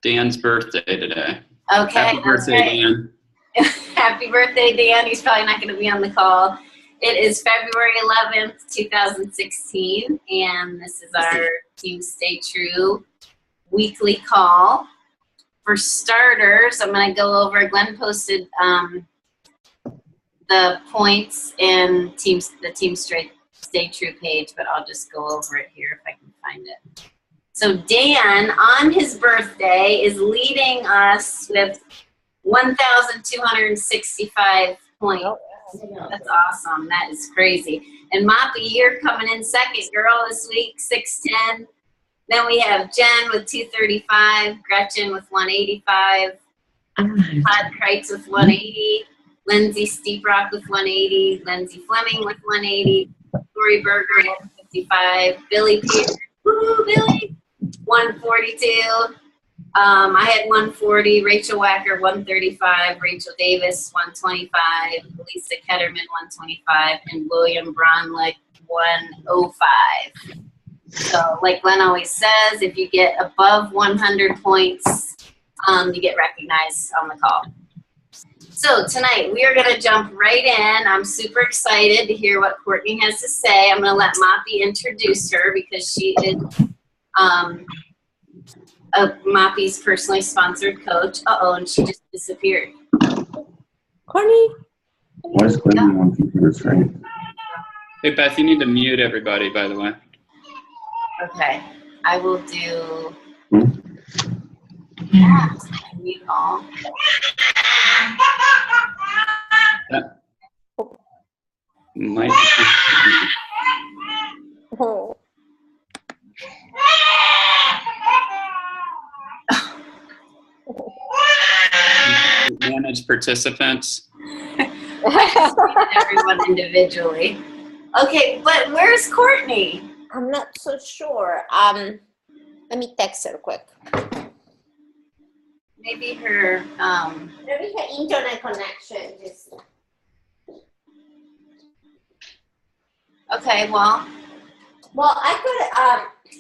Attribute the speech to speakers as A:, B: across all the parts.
A: Dan's birthday today.
B: Okay.
A: Happy birthday,
B: right.
A: Dan.
B: Happy birthday, Dan. He's probably not going to be on the call. It is February 11th, 2016, and this is our Team Stay True weekly call. For starters, I'm going to go over, Glenn posted the points in the Team Stay True page, but I'll just go over it here if I can find it. So Dan, on his birthday, is leading us with 1,265 points. That's awesome. That is crazy. And Moppy, you're coming in second, girl, this week, 610. Then we have Jen with 235, Gretchen with 185, Todd Kreitz with 180, Lindsay Steeprock with 180, Lindsay Fleming with 180, Lori Berger with 55, Billy Peters, woo, Billy, 142. I had 140, Rachel Wacker 135, Rachel Davis 125, Lisa Ketterman 125, and William Bronlick 105. So like Glenn always says, if you get above 100 points, you get recognized on the call. So tonight we are going to jump right in. I'm super excited to hear what Courtney has to say. I'm going to let Moppy introduce her because she is Moppy's personally sponsored coach. And she just disappeared.
C: Courtney?
D: Why is Courtney on computer screen?
A: Hey, Beth, you need to mute everybody, by the way.
B: Okay. I will do mute all.
A: That might
C: Oh.
A: manage participants.
B: Everyone individually. Okay, but where's Courtney?
C: I'm not so sure. Let me text her quick.
B: Maybe her
C: Maybe her internet connection just.
B: okay, well,
C: I could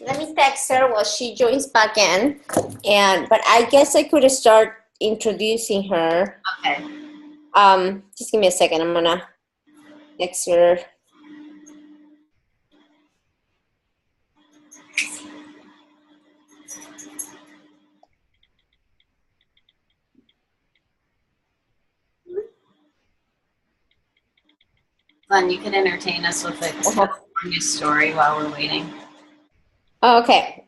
C: let me text her while she joins back in, but I guess I could start introducing her.
B: okay.
C: Just give me a second. I'm gonna text her.
B: Glenn, you could entertain us with a news story while we're waiting.
C: Okay.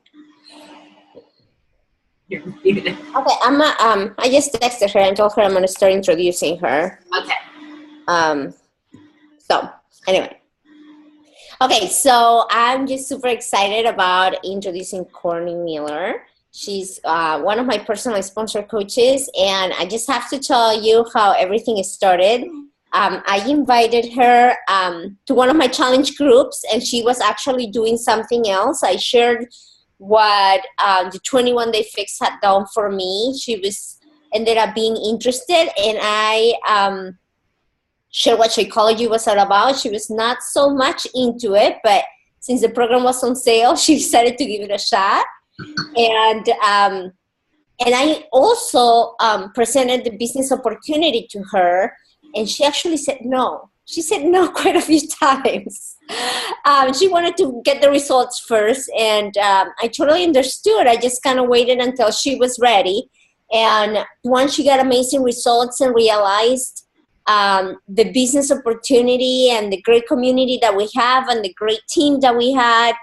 B: You're muted.
C: Okay. I just texted her and told her I'm gonna start introducing her.
B: Okay.
C: So anyway. Okay, so I'm just super excited about introducing Courtney Miller. She's one of my personally sponsored coaches, and I just have to tell you how everything started. I invited her to one of my challenge groups, and she was actually doing something else. I shared what the 21-day fix had done for me. She ended up being interested, and I shared what psychology was all about. She was not so much into it, but since the program was on sale, she decided to give it a shot. And I also presented the business opportunity to her, and she actually said no. She said no quite a few times. She wanted to get the results first, and I totally understood. I just kind of waited until she was ready. And once she got amazing results and realized the business opportunity and the great community that we have and the great team that we had,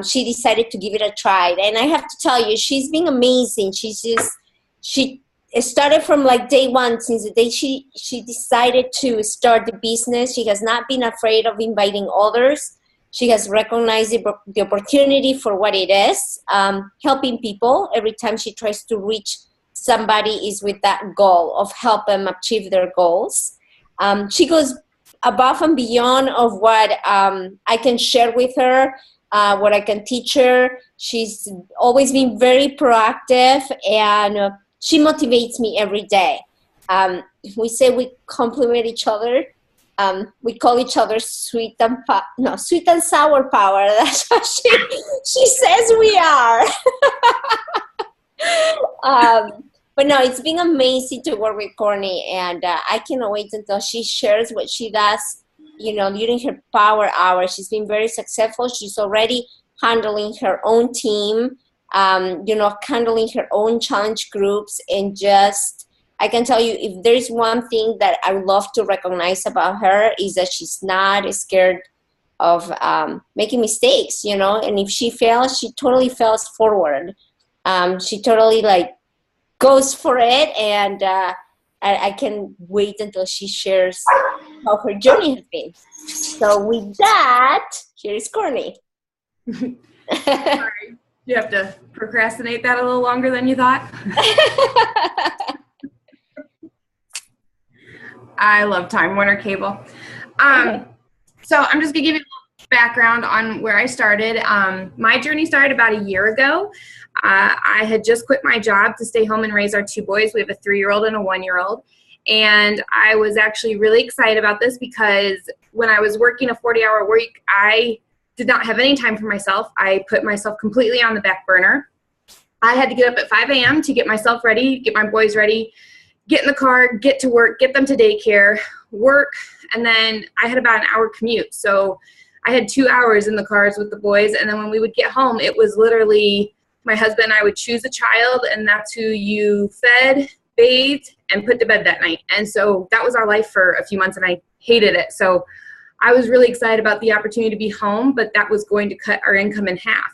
C: she decided to give it a try. And I have to tell you, she's been amazing. She started from like day one. Since the day she decided to start the business, she has not been afraid of inviting others. She has recognized the opportunity for what it is, helping people. Every time she tries to reach somebody is with that goal of help them achieve their goals. She goes above and beyond of what I can share with her, what I can teach her. She's always been very proactive, and she motivates me every day. We say we complement each other. We call each other sweet and sour power. That's what she says we are. But no, it's been amazing to work with Courtney, and I cannot wait until she shares what she does, during her power hour. She's been very successful. She's already handling her own team, handling her own challenge groups, and just, I can tell you, if there's one thing that I would love to recognize about her is that she's not scared of making mistakes, and if she fails, she totally fails forward. She totally goes for it, and I can wait until she shares how her journey has been. So with that, here's Courtney.
E: Sorry. You have to procrastinate that a little longer than you thought. I love Time Warner Cable. So I'm just going to give you a little background on where I started. My journey started about a year ago. I had just quit my job to stay home and raise our 2 boys. We have a 3-year-old and a 1-year-old. And I was actually really excited about this because when I was working a 40-hour week, I did not have any time for myself. I put myself completely on the back burner. I had to get up at 5 a.m. to get myself ready, get my boys ready, get in the car, get to work, get them to daycare, work, and then I had about an hour commute. So I had 2 hours in the cars with the boys, and then when we would get home, it was literally my husband and I would choose a child, and that's who you fed, bathed, and put to bed that night. And so that was our life for a few months, and I hated it. So I was really excited about the opportunity to be home, but that was going to cut our income in half.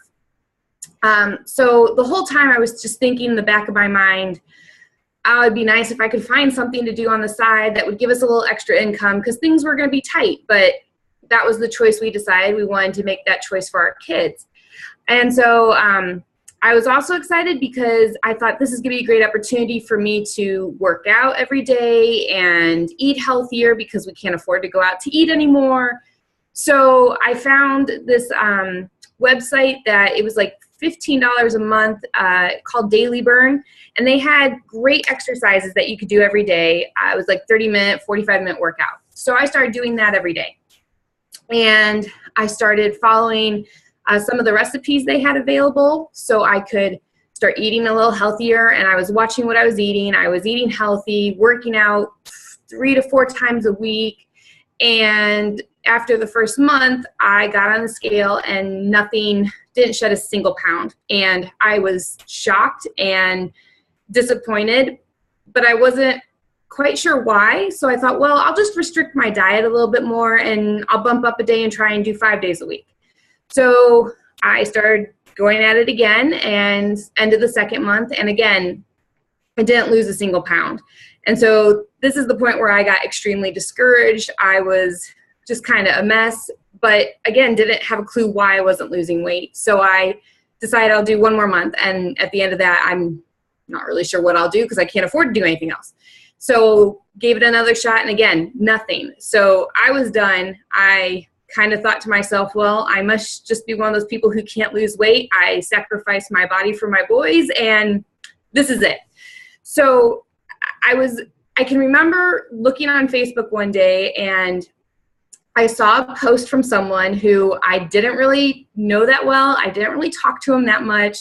E: So the whole time I was just thinking in the back of my mind, oh, it'd be nice if I could find something to do on the side that would give us a little extra income, because things were going to be tight. But that was the choice we decided. We wanted to make that choice for our kids. And so I was also excited because I thought this is going to be a great opportunity for me to work out every day and eat healthier because we can't afford to go out to eat anymore. So I found this website that it was like $15 a month called Daily Burn. And they had great exercises that you could do every day. It was like 30-minute, 45-minute workout. So I started doing that every day. And I started following some of the recipes they had available so I could start eating a little healthier. And I was watching what I was eating. I was eating healthy, working out 3 to 4 times a week. And after the first month, I got on the scale and didn't shed a single pound. And I was shocked and disappointed, but I wasn't quite sure why. So I thought, well, I'll just restrict my diet a little bit more and I'll bump up a day and try and do 5 days a week. So I started going at it again and ended the second month. And again, I didn't lose a single pound. And so this is the point where I got extremely discouraged. I was just kind of a mess, but again, didn't have a clue why I wasn't losing weight. So I decided I'll do 1 more month. And at the end of that, I'm not really sure what I'll do because I can't afford to do anything else. So gave it another shot, and again, nothing. So I was done. I kind of thought to myself, well, I must just be one of those people who can't lose weight. I sacrificed my body for my boys, and this is it. So I can remember looking on Facebook one day, and I saw a post from someone who I didn't really know that well. I didn't really talk to him that much,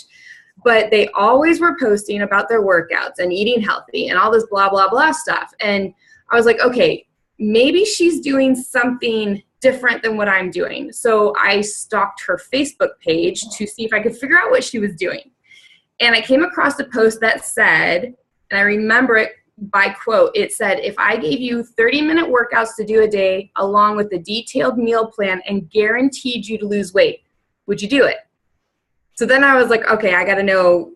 E: but they always were posting about their workouts and eating healthy and all this blah, blah, blah stuff. And I was like, okay, maybe she's doing something different than what I'm doing. So I stalked her Facebook page to see if I could figure out what she was doing. And I came across a post that said, and I remember it by quote, it said, if I gave you 30-minute workouts to do a day along with a detailed meal plan and guaranteed you to lose weight, would you do it? So then I was like, okay, I got to know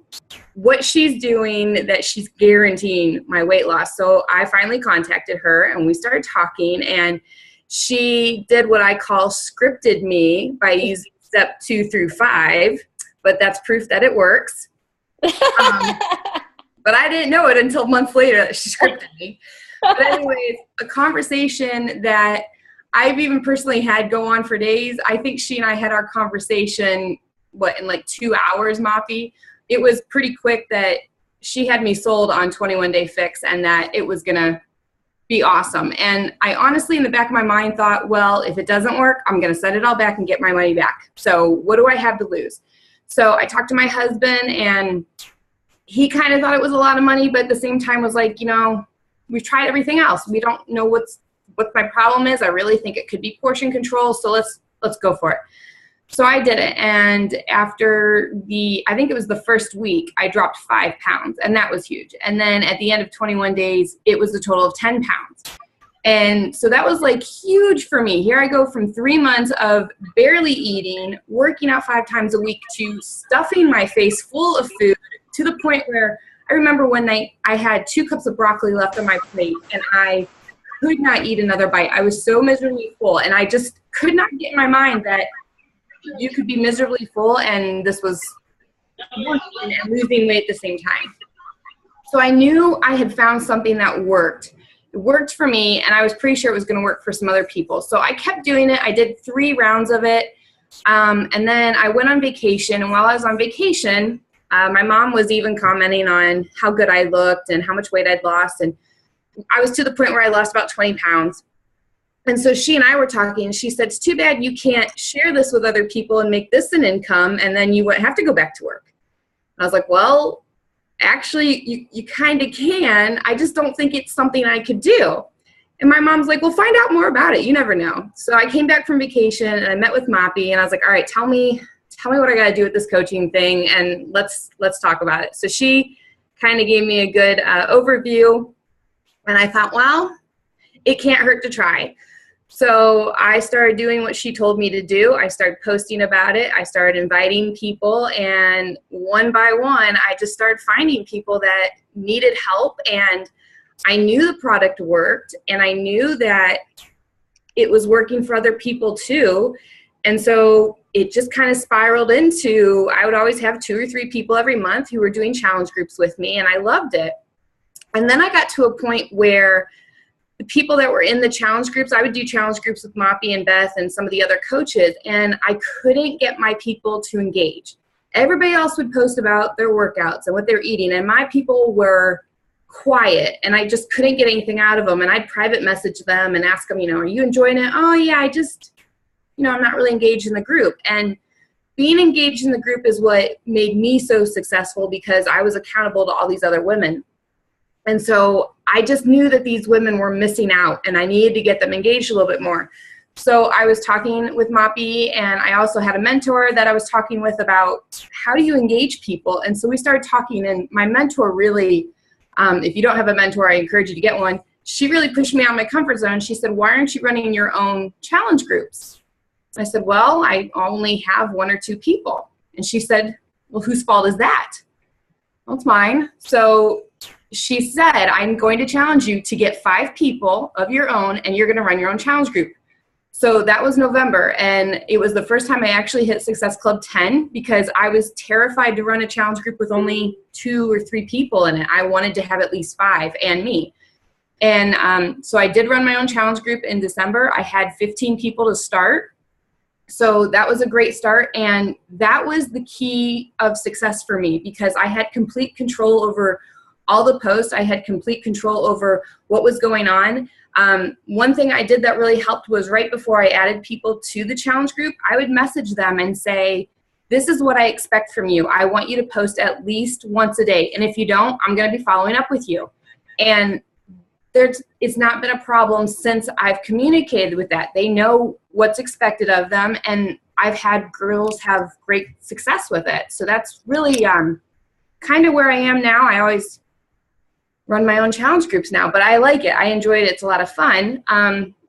E: what she's doing that she's guaranteeing my weight loss. So I finally contacted her and we started talking, and she did what I call scripted me by using step 2 through 5, but that's proof that it works. But I didn't know it until months later that she scripted me. But anyways, a conversation that I've even personally had go on for days. I think she and I had our conversation, in like 2 hours, Moppy? It was pretty quick that she had me sold on 21 Day Fix and that it was going to be awesome. And I honestly, in the back of my mind, thought, well, if it doesn't work, I'm going to send it all back and get my money back. So what do I have to lose? So I talked to my husband, and he kind of thought it was a lot of money, but at the same time was like, you know, we've tried everything else. We don't know what my problem is. I really think it could be portion control. So let's go for it. So I did it. And after I think it was the first week, I dropped 5 pounds, and that was huge. And then at the end of 21 days, it was a total of 10 pounds. And so that was like huge for me. Here I go from 3 months of barely eating, working out 5 times a week, to stuffing my face full of food, to the point where I remember one night I had 2 cups of broccoli left on my plate, and I could not eat another bite. I was so miserably full, and I just could not get in my mind that you could be miserably full and this was working and losing weight at the same time. So I knew I had found something that worked. It worked for me, and I was pretty sure it was going to work for some other people. So I kept doing it. I did 3 rounds of it, and then I went on vacation. And while I was on vacation, my mom was even commenting on how good I looked and how much weight I'd lost. And I was to the point where I lost about 20 pounds. And so she and I were talking, and she said, it's too bad you can't share this with other people and make this an income, and then you wouldn't have to go back to work. And I was like, well, actually, you kind of can. I just don't think it's something I could do. And my mom's like, well, find out more about it. You never know. So I came back from vacation, and I met with Moppy, and I was like, all right, tell me what I got to do with this coaching thing, and let's talk about it. So she kind of gave me a good overview, and I thought, well, it can't hurt to try. So I started doing what she told me to do. I started posting about it. I started inviting people, and one by one, I just started finding people that needed help. And I knew the product worked, and I knew that it was working for other people too. And so it just kind of spiraled into, I would always have 2 or 3 people every month who were doing challenge groups with me, and I loved it. And then I got to a point where the people that were in the challenge groups, I would do challenge groups with Moppy and Beth and some of the other coaches, and I couldn't get my people to engage. Everybody else would post about their workouts and what they're eating, and my people were quiet, and I just couldn't get anything out of them. And I'd private message them and ask them, you know, are you enjoying it? Oh yeah, I just, you know, I'm not really engaged in the group. And being engaged in the group is what made me so successful, because I was accountable to all these other women. And so I just knew that these women were missing out, and I needed to get them engaged a little bit more. So I was talking with Moppy, and I also had a mentor that I was talking with about how do you engage people. And so we started talking, and my mentor really, if you don't have a mentor, I encourage you to get one. She really pushed me out of my comfort zone. She said, why aren't you running your own challenge groups? I said, well, I only have 1 or 2 people. And she said, well, whose fault is that? Well, it's mine. So she said, I'm going to challenge you to get 5 people of your own, and you're going to run your own challenge group. So that was November, and it was the first time I actually hit Success Club 10, because I was terrified to run a challenge group with only 2 or 3 people in it. I wanted to have at least 5 and me. And so I did run my own challenge group in December. I had 15 people to start. So that was a great start, and that was the key of success for me, because I had complete control over all the posts. I had complete control over what was going on. One thing I did that really helped was right before I added people to the challenge group, I would message them and say, this is what I expect from you. I want you to post at least once a day. And if you don't, I'm going to be following up with you. And it's not been a problem since I've communicated with that. They know what's expected of them, and I've had girls have great success with it. So that's really kind of where I am now. I always run my own challenge groups now, but I like it. I enjoy it. It's a lot of fun.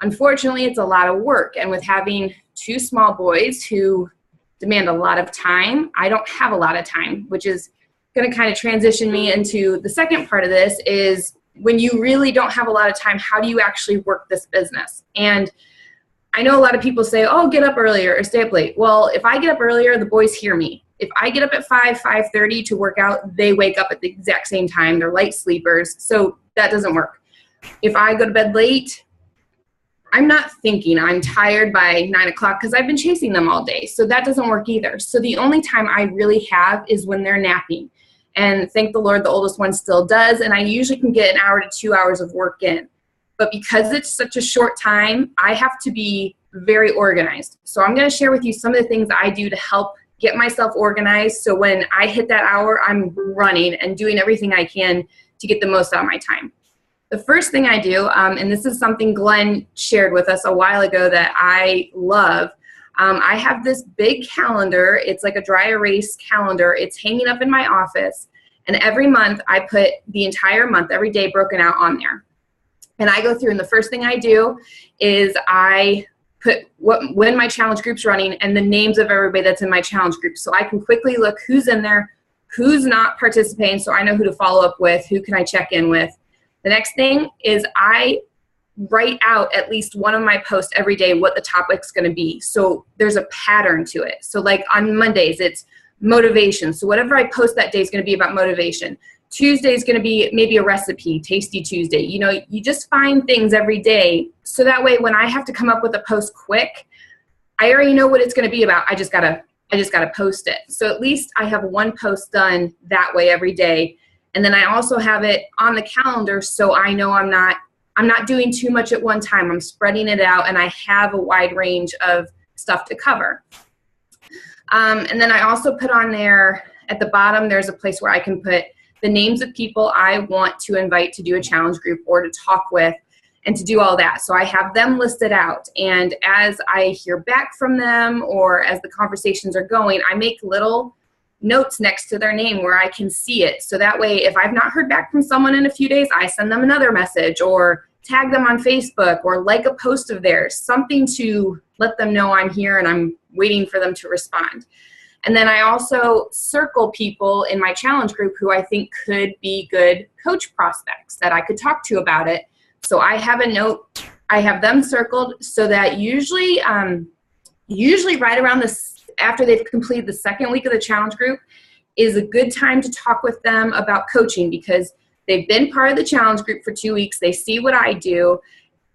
E: Unfortunately, it's a lot of work, and with having 2 small boys who demand a lot of time, I don't have a lot of time, which is going to kind of transition me into the second part of this is, when you really don't have a lot of time, how do you actually work this business? And I know a lot of people say, oh, get up earlier or stay up late. Well, if I get up earlier, the boys hear me. If I get up at 5:30 to work out, they wake up at the exact same time. They're light sleepers, so that doesn't work. If I go to bed late, I'm not thinking. I'm tired by 9 o'clock because I've been chasing them all day, so that doesn't work either. So the only time I really have is when they're napping. And thank the Lord, the oldest one still does, and I usually can get 1 hour to 2 hours of work in. But because it's such a short time, I have to be very organized. So I'm going to share with you some of the things I do to help get myself organized. So when I hit that hour, I'm running and doing everything I can to get the most out of my time. The first thing I do, and this is something Glenn shared with us a while ago that I love, I have this big calendar. It's like a dry erase calendar. It's hanging up in my office. And every month I put the entire month, every day broken out on there. And I go through, and the first thing I do is I put when my challenge group's running and the names of everybody that's in my challenge group. So I can quickly look who's in there, who's not participating, so I know who to follow up with, who can I check in with. The next thing is I write out at least one of my posts every day what the topic's going to be. So there's a pattern to it. So like on Mondays, it's motivation. So whatever I post that day is going to be about motivation. Tuesday is going to be maybe a recipe, Tasty Tuesday. You know, you just find things every day. So that way when I have to come up with a post quick, I already know what it's going to be about. I just gotta post it. So at least I have one post done that way every day. And then I also have it on the calendar so I know I'm not doing too much at one time. I'm spreading it out and I have a wide range of stuff to cover. And then I also put on there at the bottom, there's a place where I can put the names of people I want to invite to do a challenge group or to talk with and to do all that. So I have them listed out. And as I hear back from them or as the conversations are going, I make little notes next to their name where I can see it. So that way, if I've not heard back from someone in a few days, I send them another message or tag them on Facebook or like a post of theirs, something to let them know I'm here and I'm waiting for them to respond. And then I also circle people in my challenge group who I think could be good coach prospects that I could talk to about it. So I have a note, I have them circled so that usually right around this, after they've completed the second week of the challenge group is a good time to talk with them about coaching because they've been part of the challenge group for 2 weeks. They see what I do,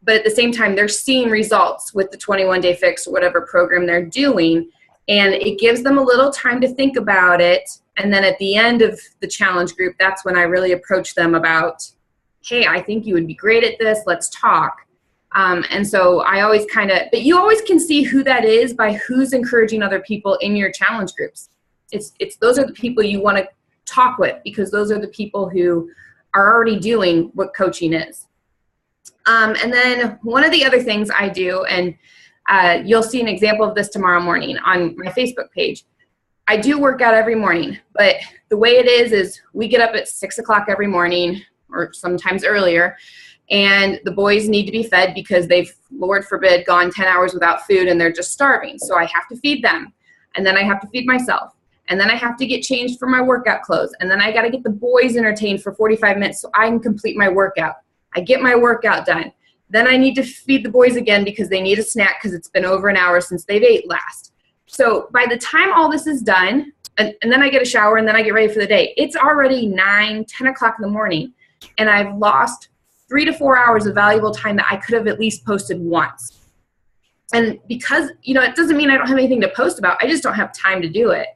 E: but at the same time, they're seeing results with the 21-day fix or whatever program they're doing. And it gives them a little time to think about it. And then at the end of the challenge group, that's when I really approach them about, hey, I think you would be great at this. Let's talk. And so I always but you always can see who that is by who's encouraging other people in your challenge groups. Those are the people you want to talk with because those are the people who are already doing what coaching is. And then one of the other things I do, and you'll see an example of this tomorrow morning on my Facebook page. I do work out every morning, but the way it is we get up at 6 o'clock every morning or sometimes earlier. And the boys need to be fed because they've, Lord forbid, gone 10 hours without food and they're just starving. So I have to feed them. And then I have to feed myself. And then I have to get changed for my workout clothes. And then I got to get the boys entertained for 45 minutes so I can complete my workout. I get my workout done. Then I need to feed the boys again because they need a snack because it's been over an hour since they've ate last. So by the time all this is done, and then I get a shower and then I get ready for the day, it's already 9, 10 o'clock in the morning. And I've lost 3 to 4 hours of valuable time that I could have at least posted once. And because, it doesn't mean I don't have anything to post about. I just don't have time to do it.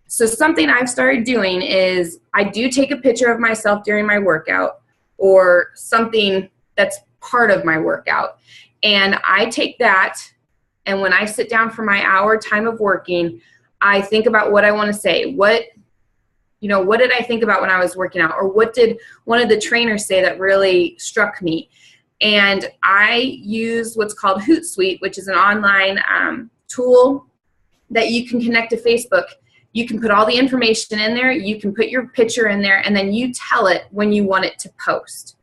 E: So something I've started doing is I do take a picture of myself during my workout or something that's part of my workout. And I take that, and when I sit down for my hour time of working, I think about what I want to say. What did I think about when I was working out? Or what did one of the trainers say that really struck me? And I use what's called Hootsuite, which is an online tool that you can connect to Facebook. You can put all the information in there. You can put your picture in there, and then you tell it when you want it to post.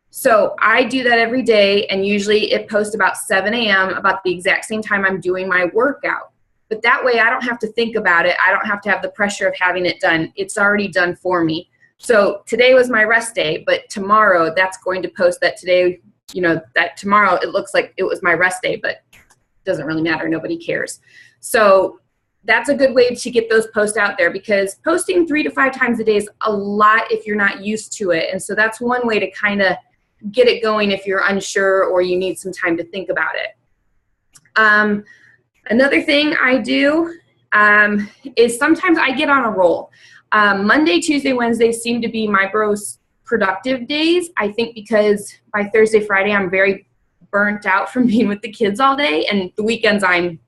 E: So I do that every day, and usually it posts about 7 a.m., about the exact same time I'm doing my workout. But that way I don't have to think about it. I don't have to have the pressure of having it done. It's already done for me. So today was my rest day, but tomorrow that's going to post that today, that tomorrow it looks like it was my rest day, but it doesn't really matter. Nobody cares. So that's a good way to get those posts out there because posting 3 to 5 times a day is a lot if you're not used to it. And so that's one way to kind of get it going if you're unsure or you need some time to think about it. Another thing I do is sometimes I get on a roll. Monday, Tuesday, Wednesday seem to be my most productive days. I think because by Thursday, Friday, I'm very burnt out from being with the kids all day, and the weekends I'm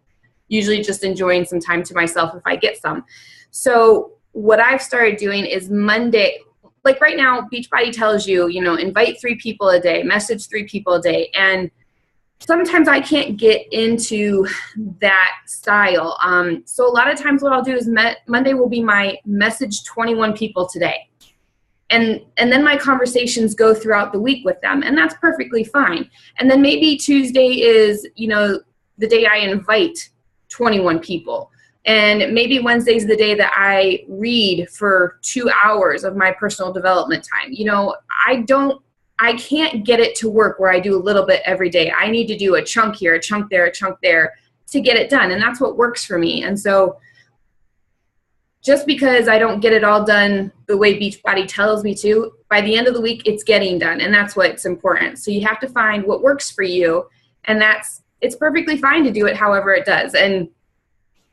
E: usually just enjoying some time to myself if I get some. So what I've started doing is Monday, like right now, Beachbody tells you, you know, invite 3 people a day, message 3 people a day. And sometimes I can't get into that style. So a lot of times what I'll do is Monday will be my message 21 people today. And then my conversations go throughout the week with them, and that's perfectly fine. And then maybe Tuesday is, you know, the day I invite 21 people. And maybe Wednesday's the day that I read for 2 hours of my personal development time. You know, I can't get it to work where I do a little bit every day. I need to do a chunk here, a chunk there, a chunk there to get it done. And that's what works for me. And so just because I don't get it all done the way Beachbody tells me to, by the end of the week, it's getting done. And that's what's important. So you have to find what works for you. And it's perfectly fine to do it however it does. And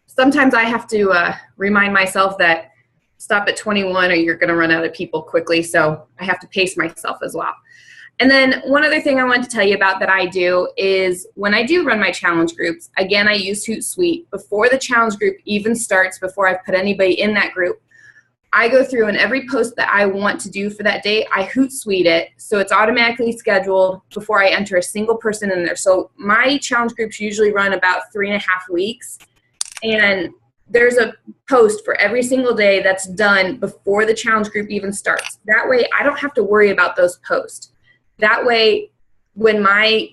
E: sometimes I have to remind myself that stop at 21 or you're going to run out of people quickly. So I have to pace myself as well. And then one other thing I wanted to tell you about that I do is when I do run my challenge groups, again, I use Hootsuite. Before the challenge group even starts, before I've put anybody in that group, I go through and every post that I want to do for that day, I Hootsuite it. So it's automatically scheduled before I enter a single person in there. So my challenge groups usually run about 3.5 weeks. And there's a post for every single day that's done before the challenge group even starts. That way I don't have to worry about those posts. That way, when my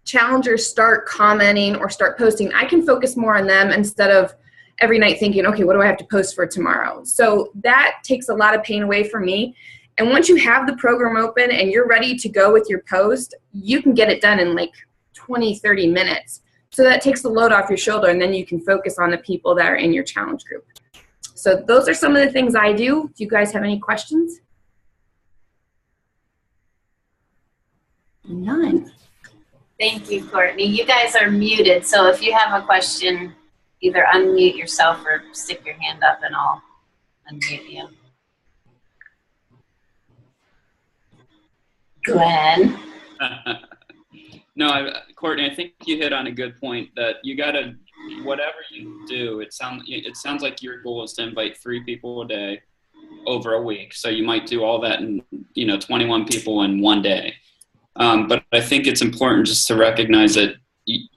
E: challengers start commenting or start posting, I can focus more on them instead of every night thinking, okay, what do I have to post for tomorrow? So that takes a lot of pain away from me. And once you have the program open and you're ready to go with your post, you can get it done in like 20, 30 minutes. So that takes the load off your shoulder, and then you can focus on the people that are in your challenge group. So those are some of the things I do. Do you guys have any questions?
B: None. Thank you, Courtney. You guys are muted, so if you have a question, either unmute yourself or stick your hand up and I'll unmute you. Glenn.
A: No, Courtney, I think you hit on a good point that you gotta, whatever you do, it sounds like your goal is to invite 3 people a day over a week. So you might do all that in, 21 people in one day. But I think it's important just to recognize that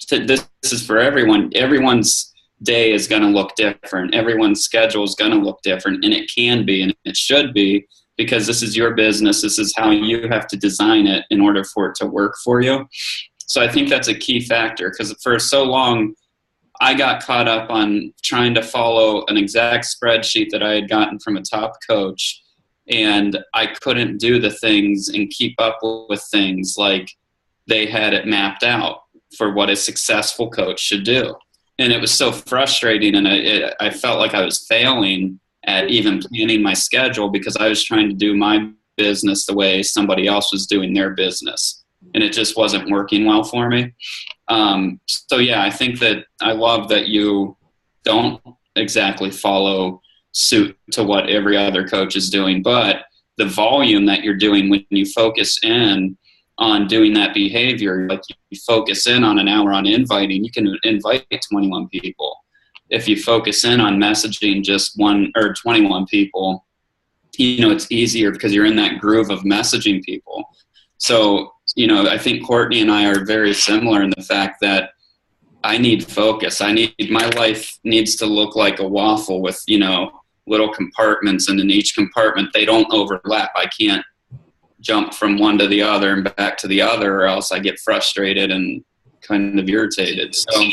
A: this is for everyone. Everyone's day is going to look different. Everyone's schedule is going to look different, and it can be, and it should be, because this is your business. This is how you have to design it in order for it to work for you. So I think that's a key factor, because for so long, I got caught up on trying to follow an exact spreadsheet that I had gotten from a top coach, and I couldn't do the things and keep up with things like they had it mapped out for what a successful coach should do. And it was so frustrating, and I felt like I was failing at even planning my schedule because I was trying to do my business the way somebody else was doing their business, and it just wasn't working well for me. So yeah, I think that I love that you don't exactly follow suit to what every other coach is doing, but the volume that you're doing when you focus in on doing that behavior, like you focus in on an hour on inviting, you can invite 21 people. If you focus in on messaging just 1 or 21 people, it's easier because you're in that groove of messaging people. So, I think Courtney and I are very similar in the fact that I need focus. My life needs to look like a waffle with, little compartments, and in each compartment they don't overlap. I can't jump from one to the other and back to the other, or else I get frustrated and kind of irritated. So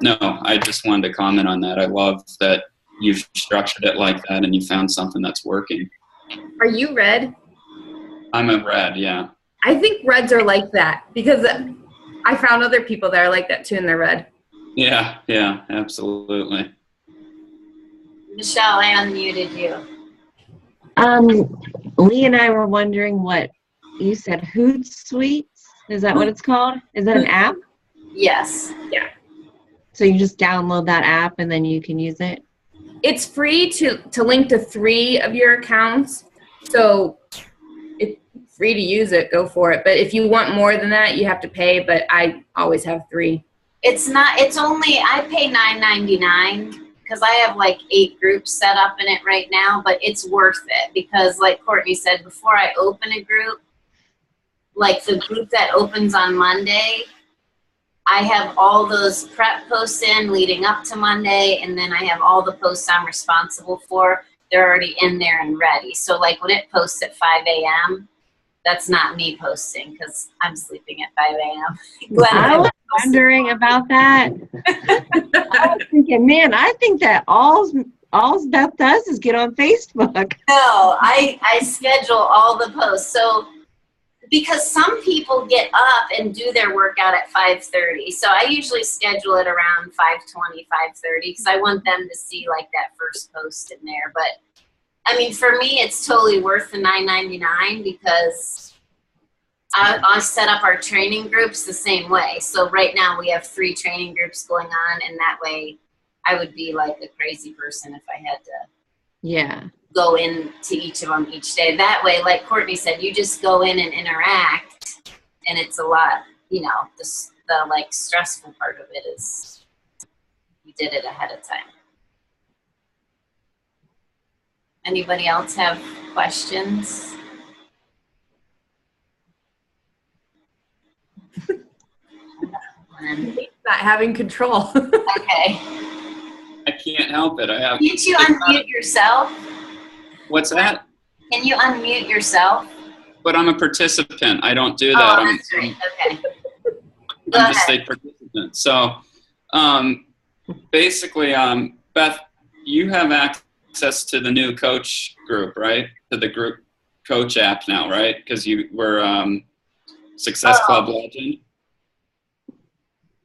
A: no, I just wanted to comment on that. I love that you've structured it like that and you found something that's working.
E: Are you red?
A: I'm a red, yeah.
E: I think reds are like that because I found other people that are like that too, and they're red.
A: Yeah, absolutely.
B: Michelle, I unmuted you.
F: Lee and I were wondering what you said. Hootsuite? Is that what it's called? Is that an app?
B: Yes.
E: Yeah.
F: So you just download that app and then you can use it?
E: It's free to link to 3 of your accounts. So it's free to use it. Go for it. But if you want more than that, you have to pay. But I always have 3.
B: It's not, it's only, I pay $9.99 because I have like 8 groups set up in it right now, but it's worth it because like Courtney said, before I open a group, like the group that opens on Monday, I have all those prep posts in leading up to Monday, and then I have all the posts I'm responsible for. They're already in there and ready. So like when it posts at 5 a.m., that's not me posting because I'm sleeping at 5 a.m.
F: I was wondering about that. I was thinking, man, I think that all Beth does is get on Facebook.
B: No, I schedule all the posts. So because some people get up and do their workout at 5:30. So I usually schedule it around 5:20, 5:30 because I want them to see like that first post in there. But I mean, for me, it's totally worth the $9.99 because I set up our training groups the same way. So right now we have 3 training groups going on, and that way I would be like a crazy person if I had to go into each of them each day. That way, like Courtney said, you just go in and interact, and it's a lot, you know, the like stressful part of it is you did it ahead of time. Anybody else have questions?
E: Not having control.
B: Okay.
A: I can't help it. I have.
B: Can't you unmute yourself?
A: What's that?
B: Can you unmute yourself?
A: But I'm a participant. I don't do that.
B: Oh, that's right. Okay.
A: I'm just a participant. So basically, Beth, you have access to the new coach group, right? To the group coach app now, right? Because you were Success Club Legend.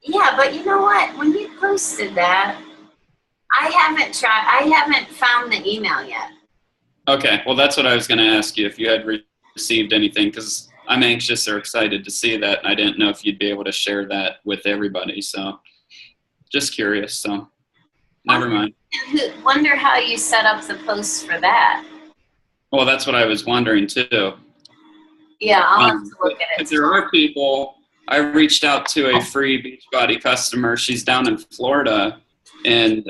B: Yeah, but you know what? When you posted that, I haven't found the email yet.
A: Okay, well, that's what I was going to ask you, if you had received anything, because I'm anxious or excited to see that, and I didn't know if you'd be able to share that with everybody, so just curious, so never mind.
B: Wonder how you set up the posts for that.
A: Well, that's what I was wondering, too.
B: Yeah, I'll have to look at it.
A: If there are people, I reached out to a free Beachbody customer. She's down in Florida, and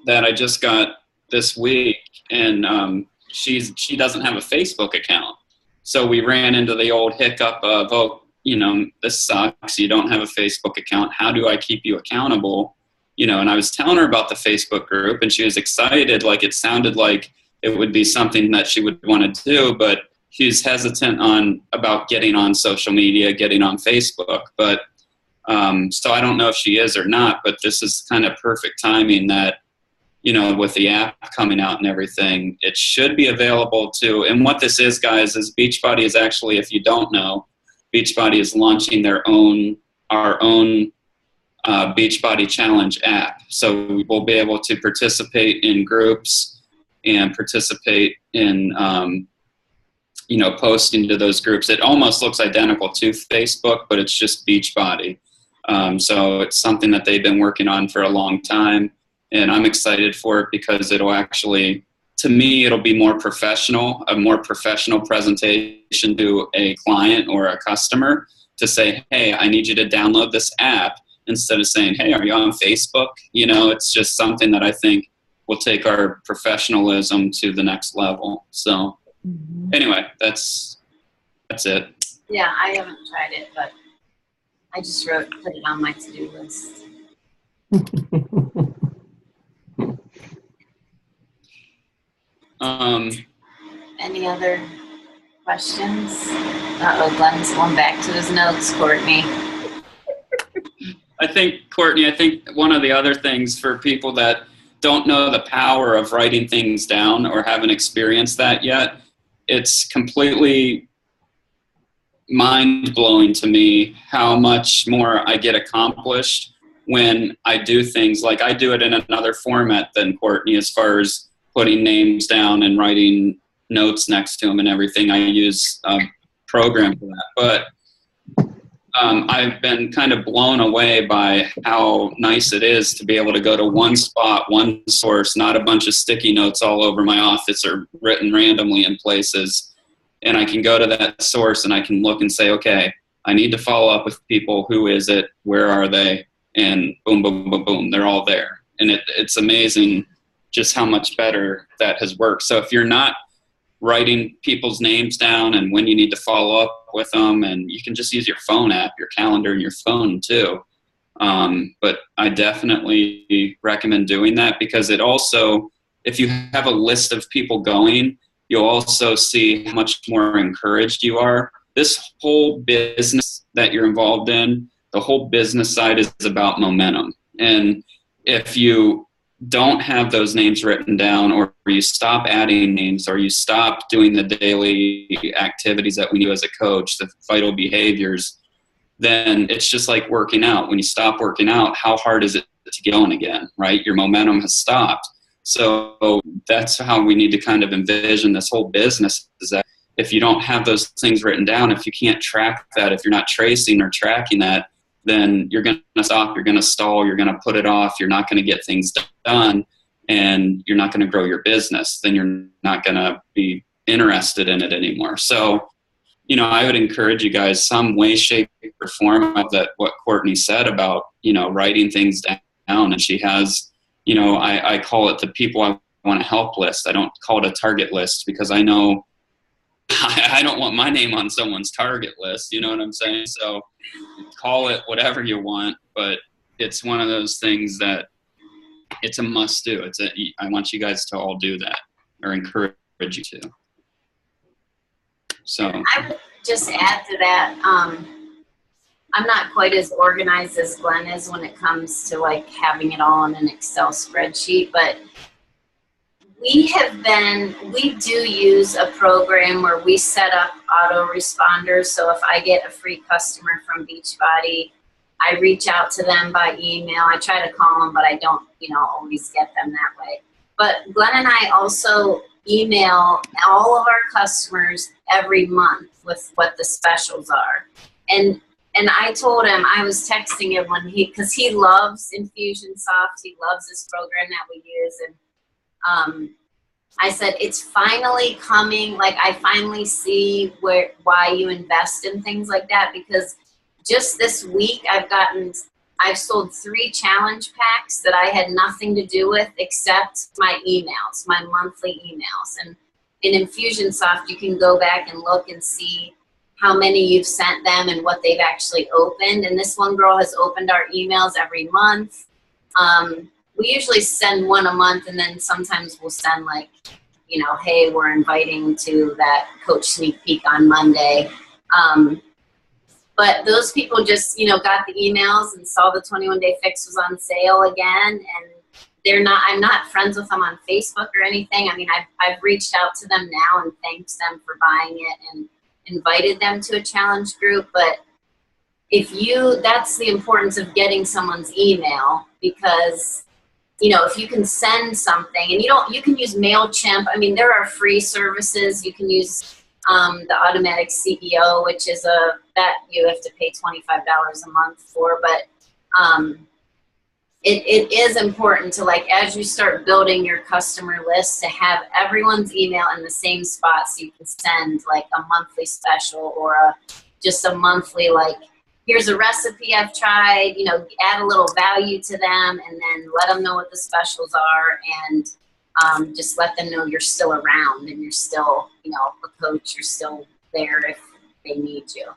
A: that I just got this week, and she doesn't have a Facebook account. So we ran into the old hiccup of, oh, you know, this sucks. You don't have a Facebook account. How do I keep you accountable? You know, and I was telling her about the Facebook group, and she was excited. Like, it sounded like it would be something that she would want to do, but she's hesitant about getting on social media, getting on Facebook. But so I don't know if she is or not, but this is kind of perfect timing that, you know, with the app coming out and everything, it should be available to. And what this is, guys, is Beachbody is actually, if you don't know, Beachbody is launching our own Beachbody Challenge app. So we'll be able to participate in groups and participate in, you know, posting to those groups. It almost looks identical to Facebook, but it's just Beachbody. So it's something that they've been working on for a long time. And I'm excited for it because it'll actually, to me, it'll be more professional, a more professional presentation to a client or a customer to say, hey, I need you to download this app, instead of saying, hey, are you on Facebook? You know, it's just something that I think will take our professionalism to the next level. So anyway, that's it.
B: Yeah, I haven't tried it, but I just put it on my to-do list. Any other questions? Uh-oh, Glenn's going back to his notes, Courtney.
A: I think one of the other things for people that don't know the power of writing things down or haven't experienced that yet, it's completely mind-blowing to me how much more I get accomplished when I do things. Like, I do it in another format than Courtney as far as putting names down and writing notes next to them and everything. I use a program for that. But I've been kind of blown away by how nice it is to be able to go to one spot, one source, not a bunch of sticky notes all over my office or written randomly in places. And I can go to that source and I can look and say, okay, I need to follow up with people. Who is it? Where are they? And boom, boom, boom, boom, they're all there. And it's amazing just how much better that has worked. So if you're not writing people's names down and when you need to follow up with them, and you can just use your phone app, your calendar, and your phone too. But I definitely recommend doing that, because it also, if you have a list of people going, you'll also see how much more encouraged you are. This whole business that you're involved in, the whole business side is about momentum. And if you don't have those names written down, or you stop adding names, or you stop doing the daily activities that we do as a coach, the vital behaviors, then it's just like working out. When you stop working out, how hard is it to get going again, right? Your momentum has stopped. So that's how we need to kind of envision this whole business, is that if you don't have those things written down, if you can't track that, if you're not tracing or tracking that, then you're going to stop, you're going to stall, you're going to put it off, you're not going to get things done, and you're not going to grow your business. Then you're not going to be interested in it anymore. So, you know, I would encourage you guys, some way, shape, or form of that, what Courtney said about, you know, writing things down. And she has, you know, I call it the people I want to help list. I don't call it a target list, because I know I don't want my name on someone's target list. You know what I'm saying? So call it whatever you want, but it's one of those things that it's a must do. I want you guys to all do that, or encourage you to. So
B: I would just add to that, I'm not quite as organized as Glenn is when it comes to like having it all in an Excel spreadsheet, but we do use a program where we set up autoresponders. So if I get a free customer from Beachbody, I reach out to them by email. I try to call them, but I don't, always get them that way. But Glenn and I also email all of our customers every month with what the specials are. And I told him, I was texting him because he loves Infusionsoft. He loves this program that we use. And I said, it's finally coming. Like, I finally see why you invest in things like that, because just this week I've sold 3 challenge packs that I had nothing to do with except my emails, my monthly emails. And in Infusionsoft, you can go back and look and see how many you've sent them and what they've actually opened. And this one girl has opened our emails every month. We usually send one a month, and then sometimes we'll send like, hey, we're inviting to that coach sneak peek on Monday. But those people just, got the emails and saw the 21-day fix was on sale again. And I'm not friends with them on Facebook or anything. I mean, I've reached out to them now and thanked them for buying it and invited them to a challenge group. But that's the importance of getting someone's email, because if you can send something, and you can use MailChimp. I mean, there are free services. You can use the Automatic CEO, which is that you have to pay $25 a month for. But it is important to, like, as you start building your customer list, to have everyone's email in the same spot, so you can send like a monthly special or just a monthly, like, here's a recipe I've tried, add a little value to them, and then let them know what the specials are, and just let them know you're still around and you're still, a coach, you're still there if they need you.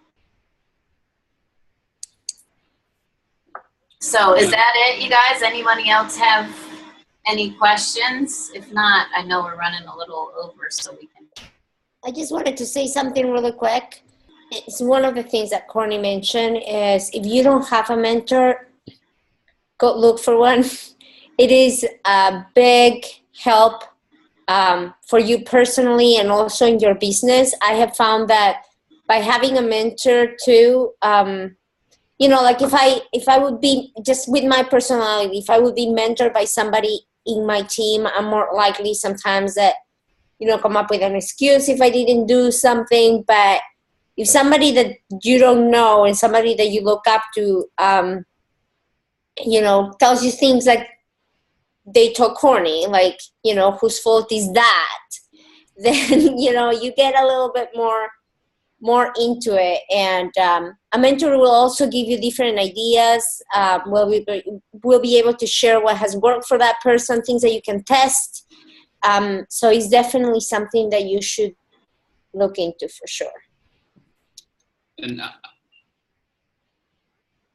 B: So is that it, you guys? Anybody else have any questions? If not, I know we're running a little over, so we can.
C: I just wanted to say something really quick. It's one of the things that Courtney mentioned is, if you don't have a mentor, go look for one. It is a big help for you personally and also in your business. I have found that by having a mentor too, like if I would be, just with my personality, if I would be mentored by somebody in my team, I'm more likely sometimes that, come up with an excuse if I didn't do something. But if somebody that you don't know and somebody that you look up to, tells you things like they told Courtney, like, whose fault is that? Then, you get a little bit more more into it. And a mentor will also give you different ideas. We'll be able to share what has worked for that person, things that you can test. So it's definitely something that you should look into for sure.
A: And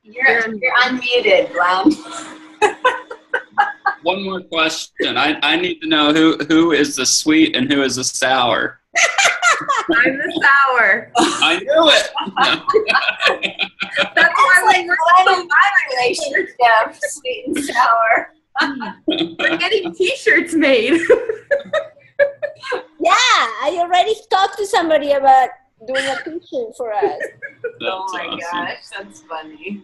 B: You're unmuted, Glenn.
A: one more question. I need to know who is the sweet and who is the sour.
E: I'm the sour.
A: I knew it.
E: That's why
B: Like
E: we're
B: Glenn and my relationship, sweet and sour.
E: We're getting T-shirts made.
C: Yeah, I already talked to somebody about doing a t-shirt for us.
B: Oh my
A: awesome.
B: gosh, that's funny.